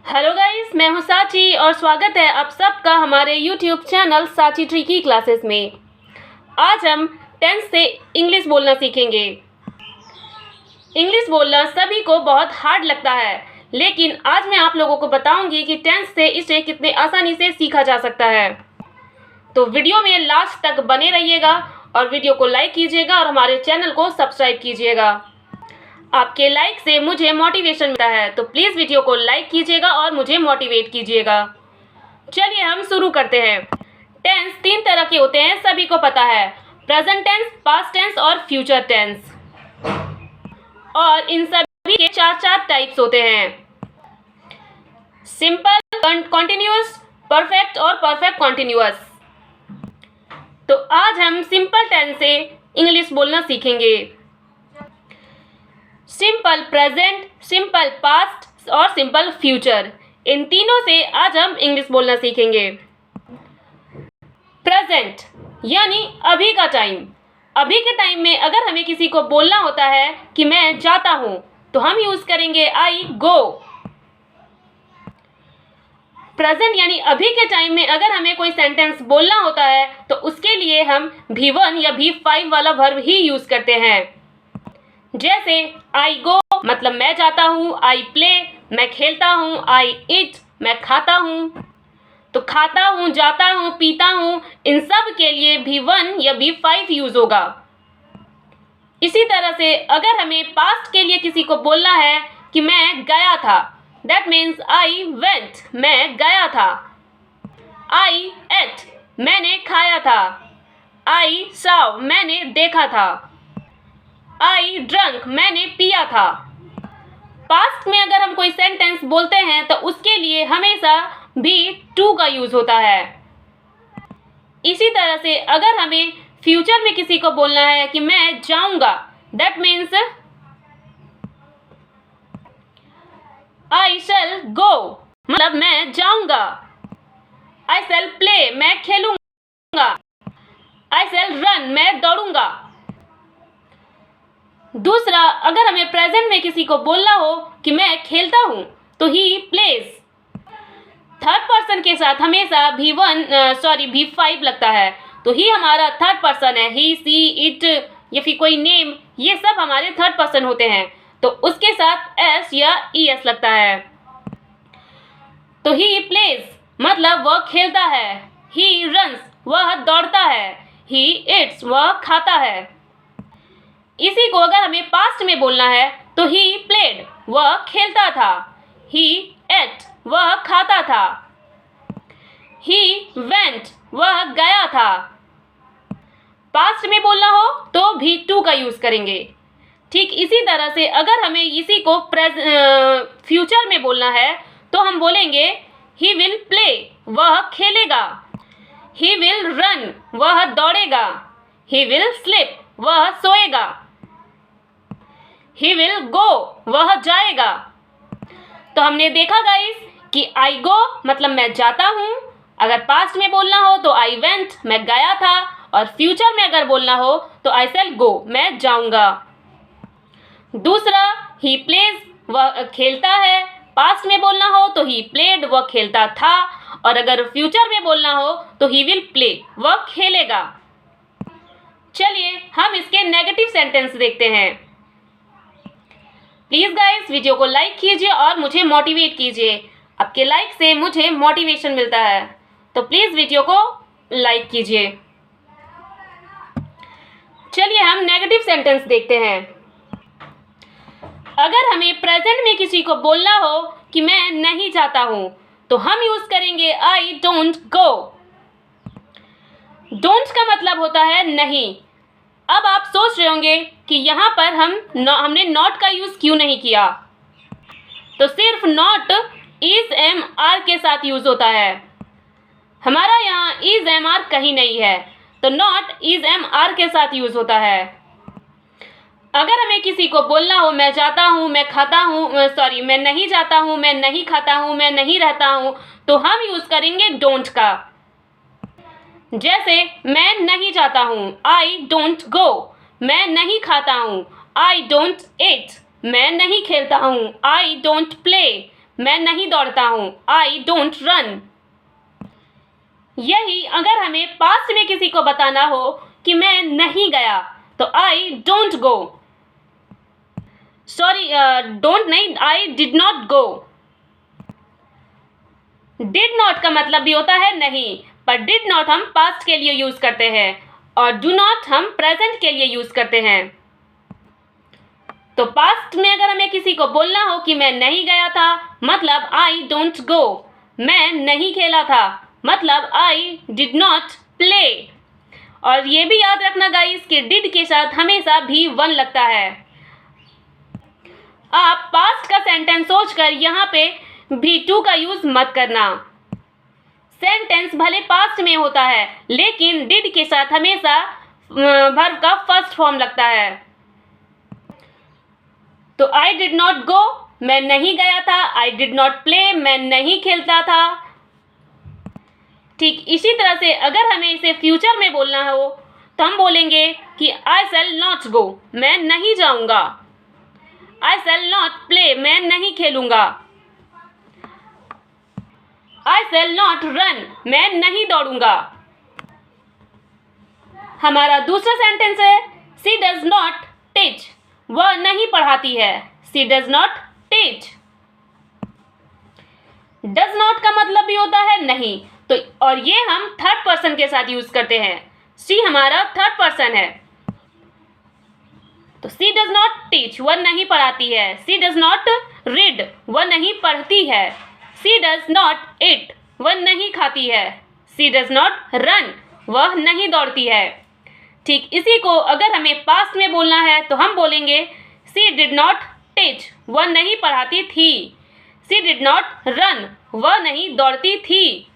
Hello guys, मैं हूं साची और स्वागत है आप सबका हमारे यूट्यूब चैनल साची ट्रिकी क्लासेस में। आज हम टेंस से इंग्लिश बोलना सीखेंगे। इंग्लिश बोलना सभी को बहुत हार्ड लगता है, लेकिन आज मैं आप लोगों को बताऊंगी कि टेंस से इसे कितने आसानी से सीखा जा सकता है। तो वीडियो में लास्ट तक बने रहिएगा और वीडियो को लाइक कीजिएगा और हमारे चैनल को सब्सक्राइब कीजिएगा। आपके लाइक से मुझे मोटिवेशन मिलता है, तो प्लीज़ वीडियो को लाइक कीजिएगा और मुझे मोटिवेट कीजिएगा। चलिए हम शुरू करते हैं। टेंस 3 तरह के होते हैं, सभी को पता है, प्रेजेंट टेंस, पास्ट टेंस और फ्यूचर टेंस। और इन सभी के 4 टाइप्स होते हैं, सिंपल, कॉन्टिन्यूअस, परफेक्ट और परफेक्ट कॉन्टिन्यूअस। तो आज हम सिंपल टेंस से इंग्लिश बोलना सीखेंगे। सिंपल प्रेजेंट, सिंपल पास्ट और सिंपल फ्यूचर, इन तीनों से आज हम इंग्लिश बोलना सीखेंगे। प्रेजेंट यानी अभी का टाइम। अभी के टाइम में अगर हमें किसी को बोलना होता है कि मैं जाता हूं, तो हम यूज करेंगे आई गो। प्रेजेंट यानी अभी के टाइम में अगर हमें कोई सेंटेंस बोलना होता है तो उसके लिए हम V1 या V5 वाला वर्ब ही यूज करते हैं। जैसे आई गो मतलब मैं जाता हूँ, आई प्ले मैं खेलता हूँ, आई ईट मैं खाता हूँ। तो खाता हूँ, जाता हूँ, पीता हूँ, इन सब के लिए V1 या V5 यूज होगा। इसी तरह से अगर हमें पास्ट के लिए किसी को बोलना है कि मैं गया था, दैट मीन्स आई वेंट मैं गया था। आई एट मैंने खाया था। आई सॉ मैंने देखा था। आई ड्रंक मैंने पिया था। पास्ट में अगर हम कोई सेंटेंस बोलते हैं तो उसके लिए हमेशा भी टू का यूज होता है। इसी तरह से अगर हमें फ्यूचर में किसी को बोलना है कि मैं जाऊंगा, दैट मीन्स आई शैल गो मतलब मैं जाऊंगा। आई शैल प्ले मैं खेलूंगा। आई शैल रन मैं दौड़ूंगा। दूसरा, अगर हमें प्रेजेंट में किसी को बोलना हो कि मैं खेलता हूं, तो ही प्लेज। थर्ड पर्सन के साथ हमेशा V5 लगता है, तो ही हमारा थर्ड पर्सन है। ही, सी, इट या फिर कोई नेम, ये सब हमारे थर्ड पर्सन होते हैं, तो उसके साथ S या ES लगता है। तो ही प्लेज मतलब वह खेलता है। ही रन्स वह दौड़ता है। ही इट्स वह खाता है। इसी को अगर हमें पास्ट में बोलना है तो ही प्लेड वह खेलता था। ही एट वह खाता था। ही वेंट वह गया था। पास्ट में बोलना हो तो भी टू का यूज करेंगे। ठीक इसी तरह से अगर हमें इसी को फ्यूचर में बोलना है तो हम बोलेंगे ही विल प्ले वह खेलेगा। ही विल रन वह दौड़ेगा। ही विल स्लीप वह सोएगा। ही विल गो वह जाएगा। तो हमने देखा गाइस कि आई गो मतलब मैं जाता हूँ। अगर पास्ट में बोलना हो तो आई वेंट मैं गया था, और फ्यूचर में अगर बोलना हो तो आई शैल गो मैं जाऊंगा। दूसरा, ही प्लेज वह खेलता है। पास्ट में बोलना हो तो ही प्लेड वह खेलता था, और अगर फ्यूचर में बोलना हो तो ही विल प्ले वह खेलेगा। चलिए हम इसके नेगेटिव सेंटेंस देखते हैं। प्लीज़ गाइस वीडियो को लाइक कीजिए और मुझे मोटिवेट कीजिए। आपके लाइक से मुझे मोटिवेशन मिलता है, तो प्लीज़ वीडियो को लाइक कीजिए। चलिए हम नेगेटिव सेंटेंस देखते हैं। अगर हमें प्रेजेंट में किसी को बोलना हो कि मैं नहीं जाता हूं, तो हम यूज करेंगे आई डोंट गो। डोंट का मतलब होता है नहीं। अब आप सोच रहे होंगे कि यहाँ पर हमने नॉट का यूज क्यों नहीं किया। तो सिर्फ नॉट इज एम आर के साथ यूज होता है। हमारा यहाँ इज एम आर कहीं नहीं है, तो नॉट इज एम आर के साथ यूज होता है। अगर हमें किसी को बोलना हो मैं जाता हूँ, मैं खाता हूँ, मैं नहीं जाता हूँ, मैं नहीं खाता हूँ, मैं नहीं रहता हूँ, तो हम यूज करेंगे डोंट का। जैसे मैं नहीं जाता हूँ, आई डोंट गो। मैं नहीं खाता हूँ, आई डोंट ईट। मैं नहीं खेलता हूँ, आई डोंट प्ले। मैं नहीं दौड़ता हूँ, आई डोंट रन। यही अगर हमें पास्ट में किसी को बताना हो कि मैं नहीं गया तो I don't go, sorry don't नहीं, I did not go. Did not का मतलब भी होता है नहीं, पर डिड नॉट हम पास्ट के लिए यूज करते हैं और डू नॉट हम प्रेजेंट के लिए यूज करते हैं। तो पास्ट में अगर हमें किसी को बोलना हो कि मैं नहीं गया था, मतलब आई डोंट गो। मैं नहीं खेला था, मतलब आई डिड नॉट प्ले। और ये भी याद रखना गाइस कि डिड के साथ हमेशा भी वन लगता है। आप पास्ट का सेंटेंस सोचकर यहाँ पे भी टू का यूज मत करना। सेंटेंस भले पास्ट में होता है लेकिन डिड के साथ हमेशा वर्ब का फर्स्ट फॉर्म लगता है। तो आई डिड नॉट गो, मैं नहीं गया था, आई डिड नॉट प्ले, मैं नहीं खेलता था। ठीक इसी तरह से अगर हमें इसे फ्यूचर में बोलना हो तो हम बोलेंगे कि आई शैल नॉट गो, मैं नहीं जाऊंगा। आई शैल नॉट प्ले, मैं नहीं खेलूंगा। आई शैल नॉट रन, मैं नहीं दौड़ूंगा। हमारा दूसरा सेंटेंस है शी डज नॉट टीच, वह नहीं पढ़ाती है। She does not teach. Does not का मतलब भी होता है नहीं, तो और ये हम थर्ड पर्सन के साथ यूज करते हैं। शी हमारा थर्ड पर्सन है, तो शी डज नॉट टीच, वह नहीं पढ़ाती है। शी डज नॉट रीड, वह नहीं पढ़ती है। शी डज नॉट ईट, वह नहीं खाती है। शी डज नॉट रन, वह नहीं दौड़ती है। ठीक इसी को अगर हमें पास्ट में बोलना है तो हम बोलेंगे शी डिड नॉट टीच, वह नहीं पढ़ाती थी। शी डिड नॉट रन, वह नहीं दौड़ती थी।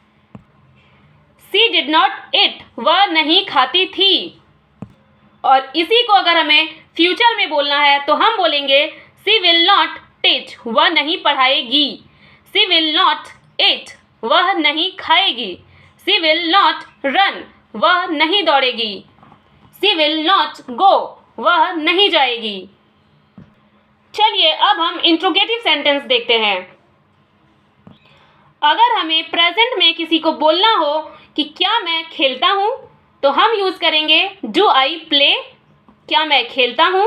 शी डिड नॉट ईट, वह नहीं खाती थी। और इसी को अगर हमें फ्यूचर में बोलना है तो हम बोलेंगे शी विल नॉट टीच, वह नहीं पढ़ाएगी। शी विल नॉट ईट, वह नहीं खाएगी। शी विल नॉट रन, वह नहीं दौड़ेगी। शी विल नॉट गो, वह नहीं जाएगी। चलिए अब हम इंट्रोगेटिव सेंटेंस देखते हैं। अगर हमें प्रेजेंट में किसी को बोलना हो कि क्या मैं खेलता हूँ तो हम यूज करेंगे डू आई प्ले, क्या मैं खेलता हूँ।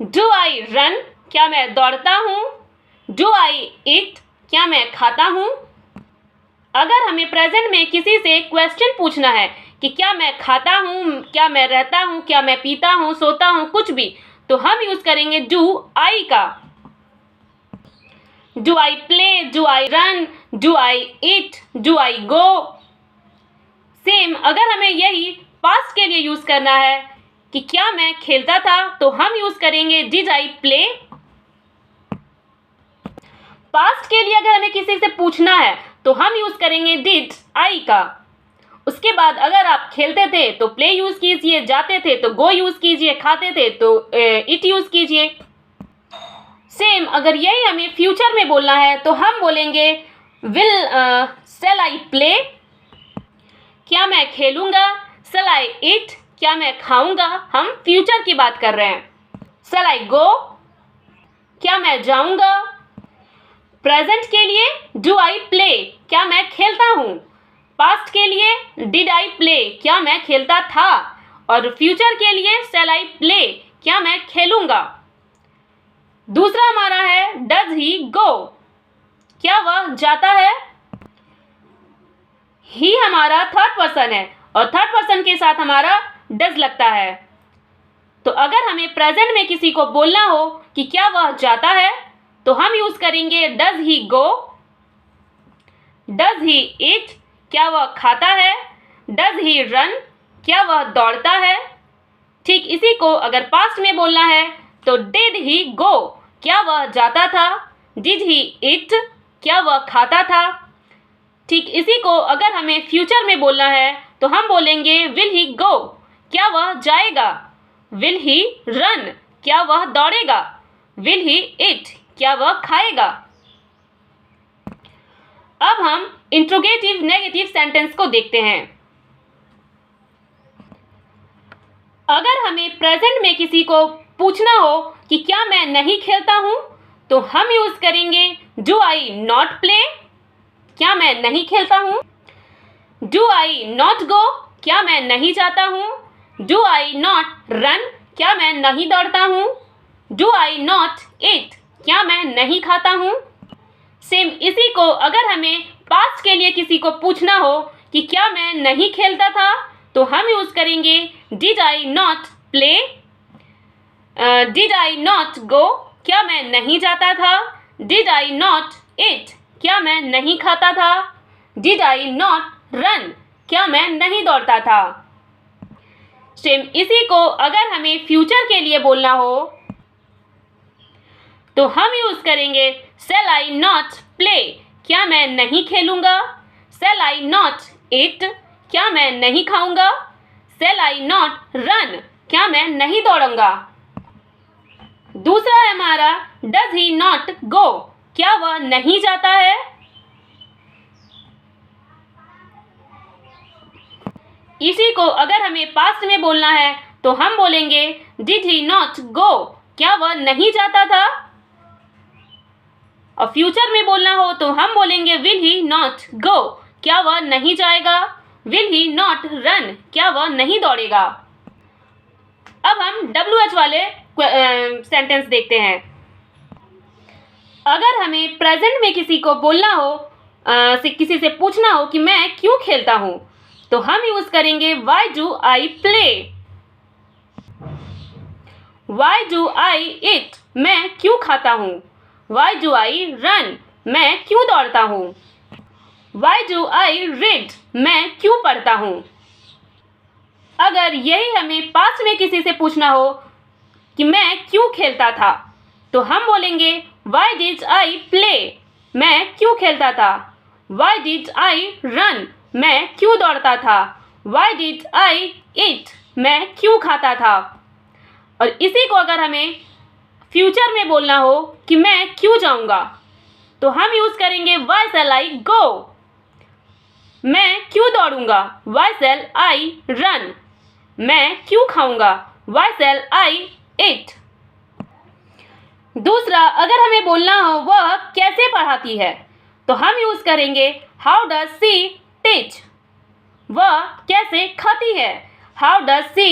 डू आई रन, क्या मैं दौड़ता हूँ। डू आई ईट, क्या मैं खाता हूँ। अगर हमें प्रेजेंट में किसी से क्वेश्चन पूछना है कि क्या मैं खाता हूँ, क्या मैं रहता हूँ, क्या मैं पीता हूँ, सोता हूँ, कुछ भी, तो हम यूज करेंगे डू आई का। Do I play, do I run, do I eat, do I go. Same अगर हमें यही पास्ट के लिए यूज करना है कि क्या मैं खेलता था तो हम यूज करेंगे डिड आई प्ले। पास्ट के लिए अगर हमें किसी से पूछना है तो हम यूज करेंगे डिड आई का। उसके बाद अगर आप खेलते थे तो प्ले यूज कीजिए, जाते थे तो गो यूज कीजिए, खाते थे तो इट यूज कीजिए। सेम अगर यही हमें फ्यूचर में बोलना है तो हम बोलेंगे विल शैल आई प्ले, क्या मैं खेलूंगा। शैल आई ईट, क्या मैं खाऊंगा। हम फ्यूचर की बात कर रहे हैं। शैल आई गो, क्या मैं जाऊंगा। प्रेजेंट के लिए डू आई प्ले, क्या मैं खेलता हूँ। पास्ट के लिए डिड आई प्ले, क्या मैं खेलता था। और फ्यूचर के लिए शैल आई प्ले, क्या मैं खेलूंगा। दूसरा हमारा है डज ही गो, क्या वह जाता है। ही हमारा थर्ड पर्सन है और थर्ड पर्सन के साथ हमारा डज लगता है। तो अगर हमें प्रेजेंट में किसी को बोलना हो कि क्या वह जाता है तो हम यूज करेंगे does he go. Does he ईट, क्या वह खाता है। डज ही रन, क्या वह दौड़ता है। ठीक इसी को अगर पास्ट में बोलना है तो डिड ही गो, क्या वह जाता था। डिड ही ईट, क्या वह खाता था। ठीक इसी को अगर हमें फ्यूचर में बोलना है तो हम बोलेंगे विल ही गो, क्या वह जाएगा। विल ही रन, क्या वह दौड़ेगा। विल ही ईट, क्या वह खाएगा। अब हम इंट्रोगेटिव नेगेटिव सेंटेंस को देखते हैं। अगर हमें प्रेजेंट में किसी को पूछना हो कि क्या मैं नहीं खेलता हूं तो हम यूज करेंगे डू आई नॉट प्ले, क्या मैं नहीं खेलता हूँ? डू आई नॉट गो, क्या मैं नहीं जाता हूँ? डू आई नॉट रन, क्या मैं नहीं दौड़ता हूँ? डू आई नॉट ईट, क्या मैं नहीं खाता हूँ? सेम इसी को अगर हमें पास्ट के लिए किसी को पूछना हो कि क्या मैं नहीं खेलता था, तो हम यूज़ करेंगे did I not play, did I not go, क्या मैं नहीं जाता था? डिड आई नॉट ईट, क्या मैं नहीं खाता था? डिड आई नॉट रन, क्या मैं नहीं दौड़ता था? सेम इसी को अगर हमें फ्यूचर के लिए बोलना हो तो हम यूज़ करेंगे शैल आई नॉट प्ले, क्या मैं नहीं खेलूँगा? शैल आई नॉट ईट, क्या मैं नहीं खाऊंगा? शैल आई नॉट रन, क्या मैं नहीं दौड़ूंगा? दूसरा है हमारा डज ही नॉट गो, क्या वह नहीं जाता है? इसी को अगर हमें पास्ट में बोलना है तो हम बोलेंगे डिड ही नॉट गो, क्या वह नहीं जाता था? और फ्यूचर में बोलना हो तो हम बोलेंगे विल ही नॉट गो, क्या वह नहीं जाएगा? विल ही नॉट रन, क्या वह नहीं दौड़ेगा? अब हम WH वाले सेंटेंस देखते हैं। अगर हमें प्रेजेंट में किसी को बोलना हो किसी से पूछना हो कि मैं क्यों खेलता हूँ, तो हम यूज़ करेंगे why do I play, why do I eat, मैं क्यों खाता हूँ? वाई डू आई रन, मैं क्यों दौड़ता हूँ? वाई डू आई रीड, मैं क्यों पढ़ता हूँ? अगर यही हमें पास्ट में किसी से पूछना हो कि मैं क्यों खेलता था, तो हम बोलेंगे वाई डिड आई प्ले, मैं क्यों खेलता था? वाई डिड आई रन, मैं क्यों दौड़ता था? वाई डिड आई ईट, मैं क्यों खाता था? और इसी को अगर हमें फ्यूचर में बोलना हो कि मैं क्यों जाऊँगा, तो हम यूज़ करेंगे वाई शैल आई गो, मैं क्यों दौड़ूंगा? वाई शैल आई रन, मैं क्यों खाऊंगा? वाई शैल आई ईट। दूसरा, अगर हमें बोलना हो वह कैसे पढ़ाती है, तो हम यूज़ करेंगे हाउ डज सी टीच, वह कैसे खाती है? हाउ डज सी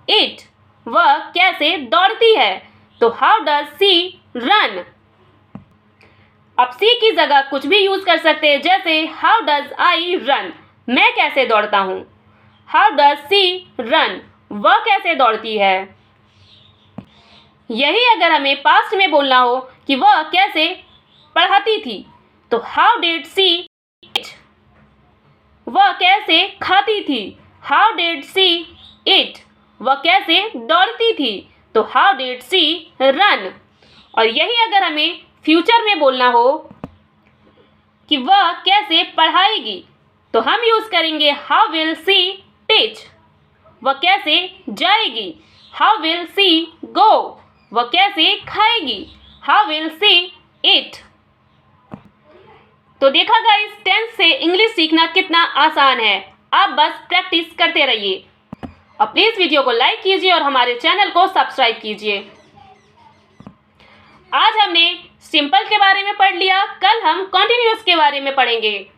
ईट, वह कैसे दौड़ती है? तो हाउ डज सी रन। अब सी की जगह कुछ भी यूज़ कर सकते हैं, जैसे हाउ डज आई रन, मैं कैसे दौड़ता हूँ? हाउ डज सी रन, वह कैसे दौड़ती है? यही अगर हमें पास्ट में बोलना हो कि वह कैसे पढ़ाती थी, तो हाउ डिड सी ईट, वह कैसे खाती थी? हाउ डिड सी ईट, वह कैसे दौड़ती थी? तो हाउ डिड सी रन। और यही अगर हमें फ्यूचर में बोलना हो कि वह कैसे पढ़ाएगी, तो हम यूज़ करेंगे हाउ विल सी टीच, वह कैसे जाएगी? हाउ विल सी गो, वह कैसे खाएगी? हाउ विल सी ईट। तो देखा गाइस, टेंस से इंग्लिश सीखना कितना आसान है, आप बस प्रैक्टिस करते रहिए। और प्लीज़ वीडियो को लाइक कीजिए और हमारे चैनल को सब्सक्राइब कीजिए। आज हमने सिंपल के बारे में पढ़ लिया, कल हम कॉन्टिन्यूअस के बारे में पढ़ेंगे।